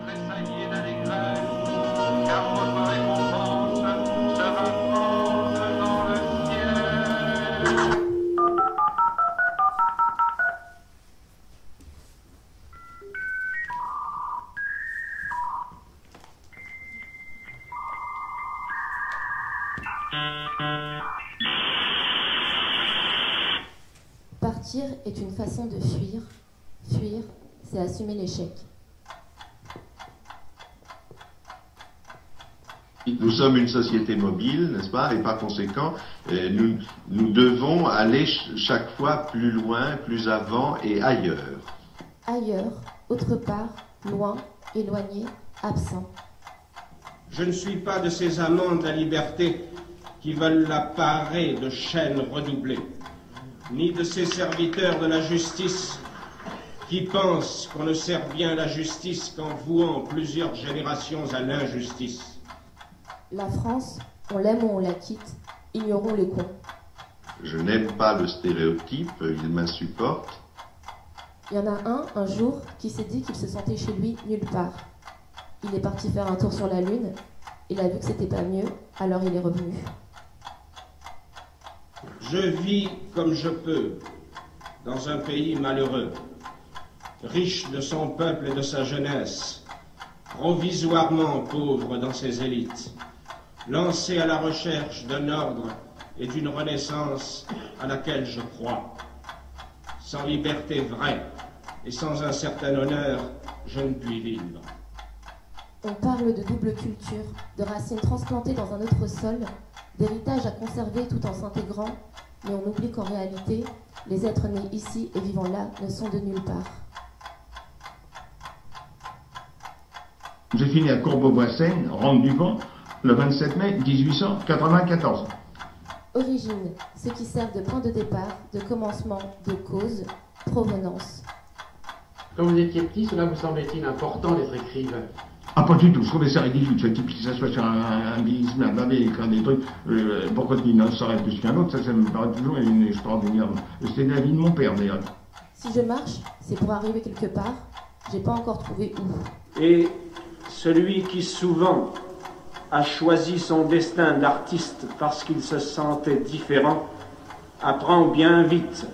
tressaillir d'allégresse, car votre récompense sera grande dans le ciel. Partir est une façon de fuir. Fuir, c'est assumer l'échec. Nous sommes une société mobile, n'est-ce pas? Et par conséquent, nous devons aller chaque fois plus loin, plus avant et ailleurs. Ailleurs, autre part, loin, éloigné, absent. Je ne suis pas de ces amants de la liberté qui veulent la parer de chaînes redoublées, ni de ces serviteurs de la justice qui pensent qu'on ne sert bien la justice qu'en vouant plusieurs générations à l'injustice. La France, on l'aime ou on la quitte, ignorons les cons. Je n'aime pas le stéréotype, il m'insupporte. Il y en a un jour, qui s'est dit qu'il se sentait chez lui nulle part. Il est parti faire un tour sur la Lune, il a vu que c'était pas mieux, alors il est revenu. Je vis comme je peux, dans un pays malheureux, riche de son peuple et de sa jeunesse, provisoirement pauvre dans ses élites, lancé à la recherche d'un ordre et d'une renaissance à laquelle je crois. Sans liberté vraie et sans un certain honneur, je ne puis vivre. On parle de double culture, de racines transplantées dans un autre sol, d'héritage à conserver tout en s'intégrant, mais on oublie qu'en réalité, les êtres nés ici et vivant là ne sont de nulle part. J'ai fini à Courbevoie-Seine, Rente du Vent, le 27 mai 1894. Origine, ceux qui servent de point de départ, de commencement, de cause, provenance. Quand vous étiez petit, cela vous semblait-il important d'être écrivain? Ah, pas du tout, je trouvais ça ridicule, ce type qui s'assoit sur un bilisme à baver et écrire des trucs, pourquoi il n'en saurait plus qu'un autre, ça me paraît toujours une extraordinaire. C'était la vie de mon père, d'ailleurs. Si je marche, c'est pour arriver quelque part, j'ai pas encore trouvé où. Et celui qui souvent a choisi son destin d'artiste parce qu'il se sentait différent, apprend bien vite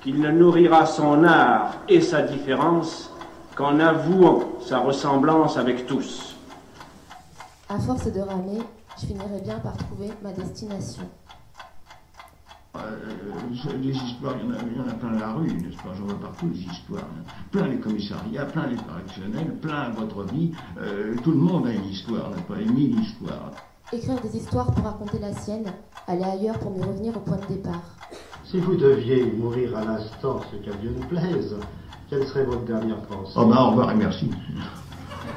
qu'il ne nourrira son art et sa différence qu'en avouant sa ressemblance avec tous. À force de ramer, je finirai bien par trouver ma destination. Les histoires, il y en a plein la rue, n'est-ce pas? J'en vois partout, les histoires. Plein les commissariats, plein les correctionnels, plein votre vie. Tout le monde a une histoire, n'est-ce pas? Et 1000 histoires. Écrire des histoires pour raconter la sienne, aller ailleurs pour mieux revenir au point de départ. Si vous deviez mourir à l'instant, ce qu'à Dieu nous plaise, quelle serait votre dernière pensée? Oh ben, au revoir et merci.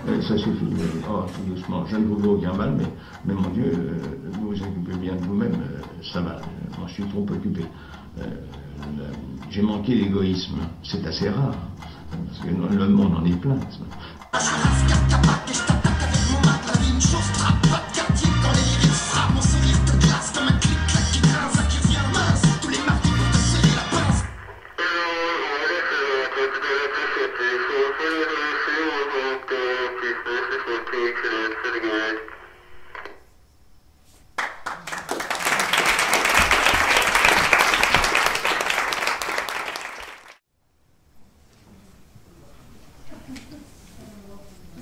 Ça suffit. Oh, tout doucement. Je ne vous veux aucun mal, mais mon Dieu, vous vous occupez bien de vous-même, ça va. Moi, je suis trop occupé. J'ai manqué l'égoïsme. C'est assez rare. Parce que le monde en est plein.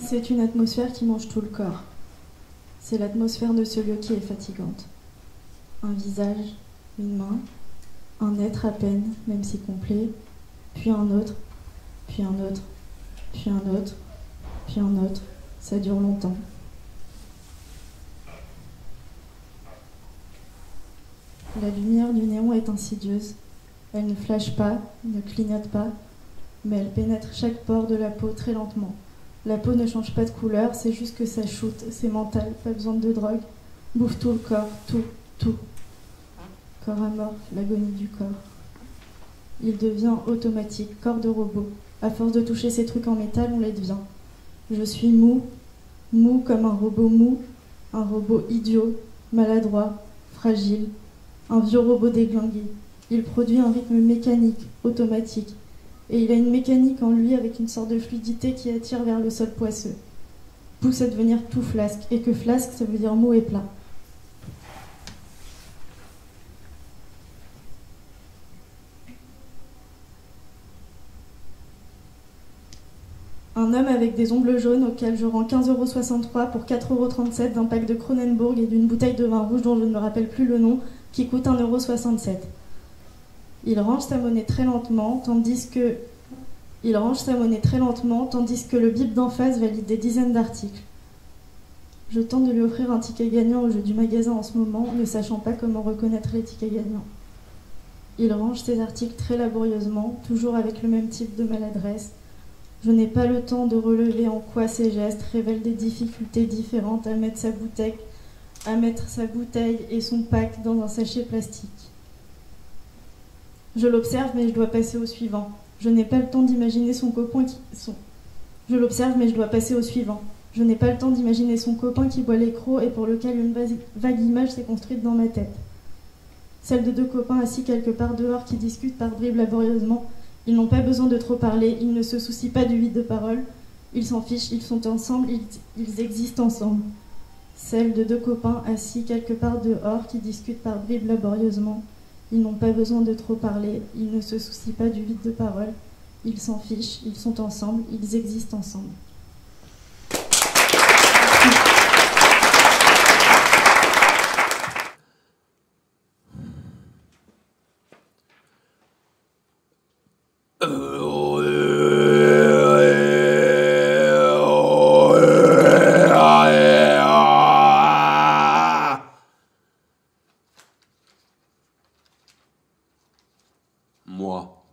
C'est une atmosphère qui mange tout le corps. C'est l'atmosphère de ce lieu qui est fatigante. Un visage, une main, un être à peine, même si complet, puis un autre, puis un autre, puis un autre, puis un autre. Ça dure longtemps. La lumière du néon est insidieuse. Elle ne flash pas, ne clignote pas, mais elle pénètre chaque pore de la peau très lentement. La peau ne change pas de couleur, c'est juste que ça shoot, c'est mental, pas besoin de drogue. Bouffe tout le corps, tout, tout. Corps amorphe, l'agonie du corps. Il devient automatique, corps de robot. À force de toucher ces trucs en métal, on les devient. Je suis mou, mou comme un robot idiot, maladroit, fragile, un vieux robot déglingué. Il produit un rythme mécanique, automatique. Et il a une mécanique en lui avec une sorte de fluidité qui attire vers le sol poisseux. pousse à devenir tout flasque, et que flasque, ça veut dire mou et plat. Un homme avec des ongles jaunes auquel je rends 15,63 € pour 4,37 € d'un pack de Kronenbourg et d'une bouteille de vin rouge dont je ne me rappelle plus le nom, qui coûte 1,67 €. Il range sa monnaie très lentement, tandis que le bip d'en face valide des dizaines d'articles. Je tente de lui offrir un ticket gagnant au jeu du magasin en ce moment, ne sachant pas comment reconnaître les tickets gagnants. Il range ses articles très laborieusement, toujours avec le même type de maladresse. Je n'ai pas le temps de relever en quoi ces gestes révèlent des difficultés différentes à mettre sa bouteille et son pack dans un sachet plastique. Je l'observe, mais je dois passer au suivant. Je n'ai pas le temps d'imaginer son copain qui boit les crocs et pour lequel une vague image s'est construite dans ma tête. Celle de deux copains assis quelque part dehors qui discutent par bribes laborieusement. Ils n'ont pas besoin de trop parler, ils ne se soucient pas du vide de parole. Ils s'en fichent, ils sont ensemble, ils existent ensemble. Celle de deux copains assis quelque part dehors qui discutent par bribes laborieusement. Ils n'ont pas besoin de trop parler, ils ne se soucient pas du vide de parole. Ils s'en fichent, ils sont ensemble, ils existent ensemble. Moi,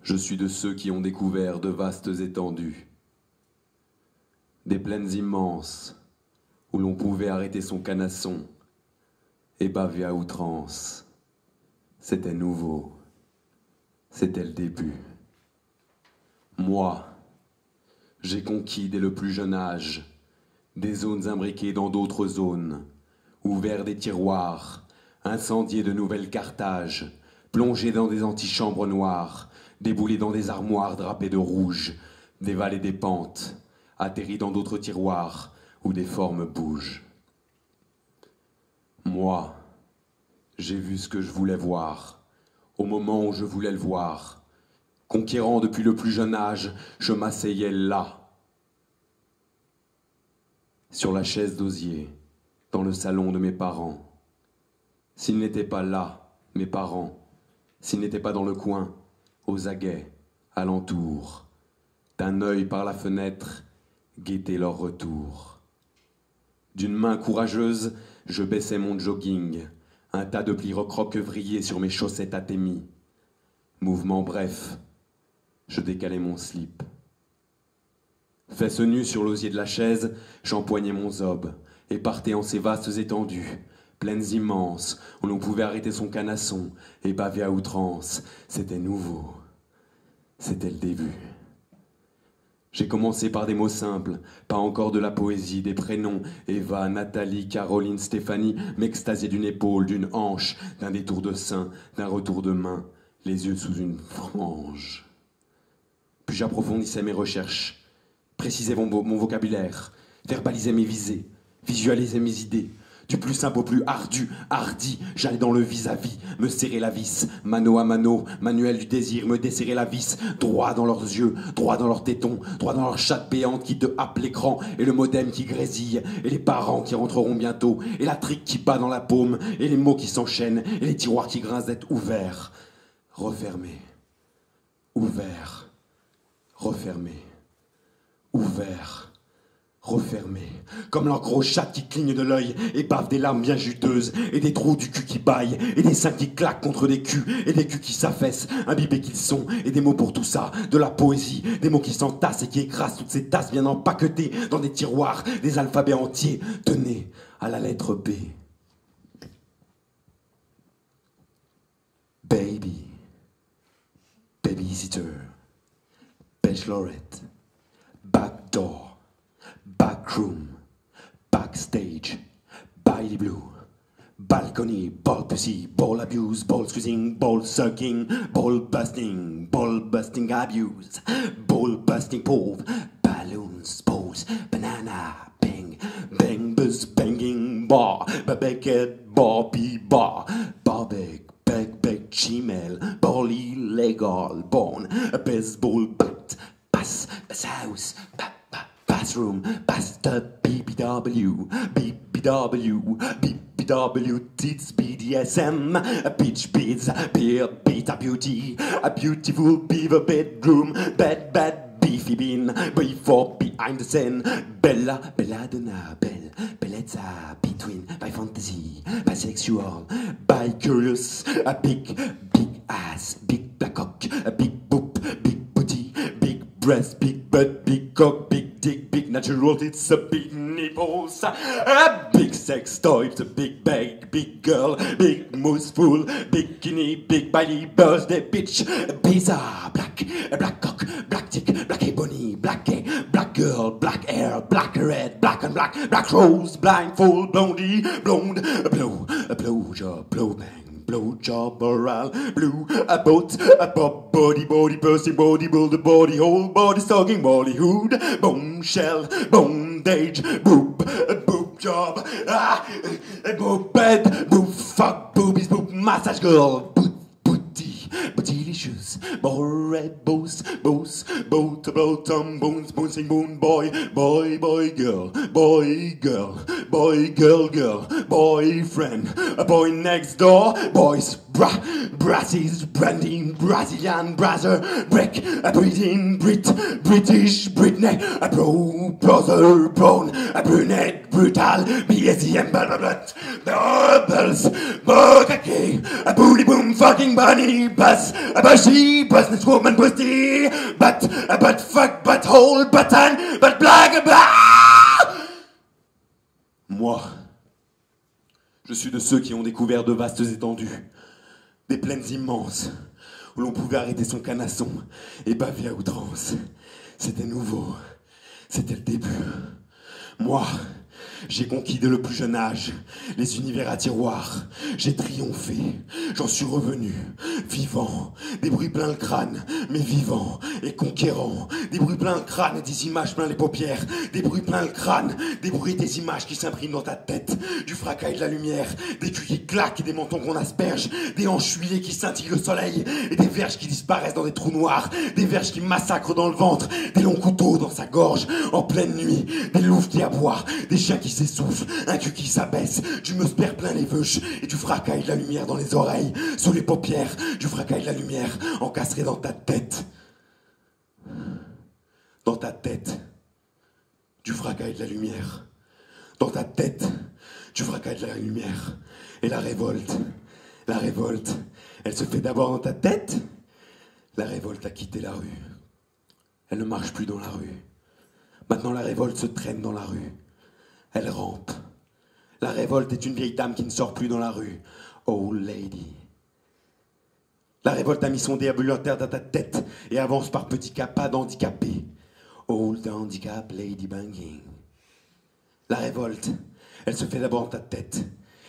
je suis de ceux qui ont découvert de vastes étendues, des plaines immenses où l'on pouvait arrêter son canasson et baver à outrance. C'était nouveau, c'était le début. Moi, j'ai conquis dès le plus jeune âge des zones imbriquées dans d'autres zones, ouvert des tiroirs, incendié de nouvelles Carthages, plongé dans des antichambres noires, déboulé dans des armoires drapées de rouge, dévalé des pentes, atterri dans d'autres tiroirs où des formes bougent. Moi, j'ai vu ce que je voulais voir, au moment où je voulais le voir. Conquérant depuis le plus jeune âge, je m'asseyais là, sur la chaise d'osier, dans le salon de mes parents. S'ils n'étaient pas là, mes parents, s'ils n'étaient pas dans le coin, aux aguets, alentour, d'un œil par la fenêtre, guetter leur retour. D'une main courageuse, je baissais mon jogging, un tas de plis recroquevillés sur mes chaussettes athémies. Mouvement bref, je décalais mon slip. Fesses nues sur l'osier de la chaise, j'empoignais mon zob et partais en ces vastes étendues, plaines immenses, où l'on pouvait arrêter son canasson et baver à outrance. C'était nouveau. C'était le début. J'ai commencé par des mots simples, pas encore de la poésie, des prénoms, Eva, Nathalie, Caroline, Stéphanie, m'extasier d'une épaule, d'une hanche, d'un détour de sein, d'un retour de main, les yeux sous une frange. Puis j'approfondissais mes recherches, précisais mon vocabulaire, verbalisais mes visées, visualisais mes idées. Du plus simple au plus ardu, hardi, j'allais dans le vis-à-vis, me serrer la vis, mano à mano, manuel du désir, me desserrer la vis, droit dans leurs yeux, droit dans leurs tétons, droit dans leur chatte béante qui te happe l'écran, et le modem qui grésille, et les parents qui rentreront bientôt, et la trique qui bat dans la paume, et les mots qui s'enchaînent, et les tiroirs qui grincent d'être ouverts, refermés, ouverts, refermés, ouverts. Refermé, comme leur gros chat qui cligne de l'œil et bave des larmes bien juteuses, et des trous du cul qui baillent, et des seins qui claquent contre des culs, et des culs qui s'affaissent, imbibés qu'ils sont, et des mots pour tout ça, de la poésie, des mots qui s'entassent et qui écrasent toutes ces tasses bien empaquetées dans des tiroirs, des alphabets entiers, tenez à la lettre B. Baby, babysitter, bachelorette, backdoor. Backroom, backstage, bailey blue, balcony, ball pussy, ball abuse, ball squeezing, ball sucking, ball busting abuse, ball busting pauvre, balloons, balls, Beckett, Bobby Bar, Barbek, Beck, Chimel, Bolly, Legal, Born, Baseball Bat, Pass, House, Bathroom, Pasta, BBW, Tits, BDSM, Peach Beads, Beer, Beta Beauty, a beautiful beaver bedroom, bad, beefy bean, before, behind the scene, Bella, Belladonna, Bellezza, between, by fantasy, bisexual, bi-curious, a big ass, big black cock, a big boop, big booty, big breast, big butt, big cock, big dick, big natural tits, a big nipples, a big sex toy, a big bag, big girl, big moose fool, bikini, big belly, birthday bitch, pizza, black cock, black dick, black ebony, black gay, black girl, black hair, black red, black and black, black rose, blindfold, blondie, blonde, blow job, blow bang. Blowjob, oral, blue, a boat, a pop, body, pussy, body, build a body, whole body, talking, body, hood, bone shell, bondage, boob job, boob bed, boob fuck, boobies, boob massage girl, bootylicious, red boss, boat, bones, bouncing bone, boy, girl, boyfriend, a boy next door, boys, brassies, branding, Brazilian, brother, brick, a breeding, British, Britney, a brother, brown, a brunette, brutal, BSEM, doubles, bokake, a booty boom, fucking bunny, bus, a bushy, business woman, pussy, but fuck, but hole, button, but black, Moi, je suis de ceux qui ont découvert de vastes étendues, des plaines immenses, où l'on pouvait arrêter son canasson et baver à outrance. C'était nouveau, c'était le début. Moi, j'ai conquis dès le plus jeune âge les univers à tiroirs. J'ai triomphé, j'en suis revenu, vivant, des bruits plein le crâne, mais vivant et conquérant. Des bruits plein le crâne et des images plein les paupières. Des bruits plein le crâne, des bruits et des images qui s'impriment dans ta tête. Du fracas et de la lumière, des culs qui claquent et des mentons qu'on asperge. Des hanches huilées qui scintillent le soleil et des verges qui disparaissent dans des trous noirs. Des verges qui massacrent dans le ventre, des longs couteaux dans sa gorge en pleine nuit. Des louves qui aboient, des chiens qui s'essoufflent, un cul qui s'abaisse, du meusper plein les veuches et du fracas et de la lumière dans les oreilles, sous les paupières, du fracas et de la lumière encastré dans ta tête. Dans ta tête, du fracas et de la lumière. Dans ta tête, du fracas et de la lumière. Et la révolte, elle se fait d'abord dans ta tête. La révolte a quitté la rue. Elle ne marche plus dans la rue. Maintenant la révolte se traîne dans la rue. Elle rampe. La révolte est une vieille dame qui ne sort plus dans la rue. Old lady. La révolte a mis son déambulateur dans ta tête et avance par petits pas d'handicapé. Old handicap lady banging. La révolte, elle se fait d'abord dans ta tête.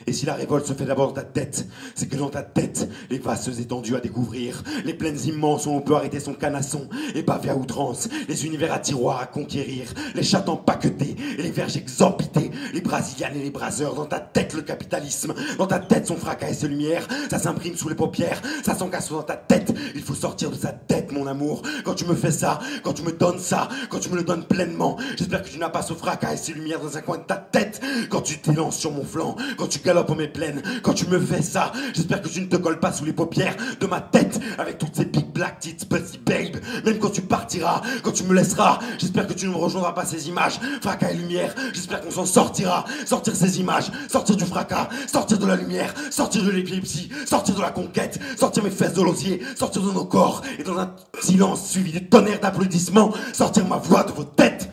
Et si la révolte se fait d'abord dans ta tête, c'est que dans ta tête, les vastes étendues à découvrir, les plaines immenses où on peut arrêter son canasson, et baver à outrance, les univers à tiroirs à conquérir, les chattes empaquetées et les verges exorbités, les brasilianes et les braseurs, dans ta tête le capitalisme, dans ta tête son fracas et ses lumières, ça s'imprime sous les paupières, ça s'encasse dans ta tête, il faut sortir de sa tête mon amour, quand tu me fais ça, quand tu me donnes ça, quand tu me le donnes pleinement, j'espère que tu n'as pas ce fracas et ces lumières dans un coin de ta tête, quand tu t'élances sur mon flanc, quand tu galopes en mes plaines, quand tu me fais ça, j'espère que tu ne te colles pas sous les paupières de ma tête avec toutes ces big black tits pussy babe, même quand tu partiras, quand tu me laisseras, j'espère que tu ne me rejoindras pas ces images, fracas et lumière, j'espère qu'on s'en sortira, sortir ces images, sortir du fracas, sortir de la lumière, sortir de l'épilepsie, sortir de la conquête, sortir mes fesses de l'osier, sortir de nos corps, et dans un silence suivi du tonnerre d'applaudissements, sortir ma voix de vos têtes.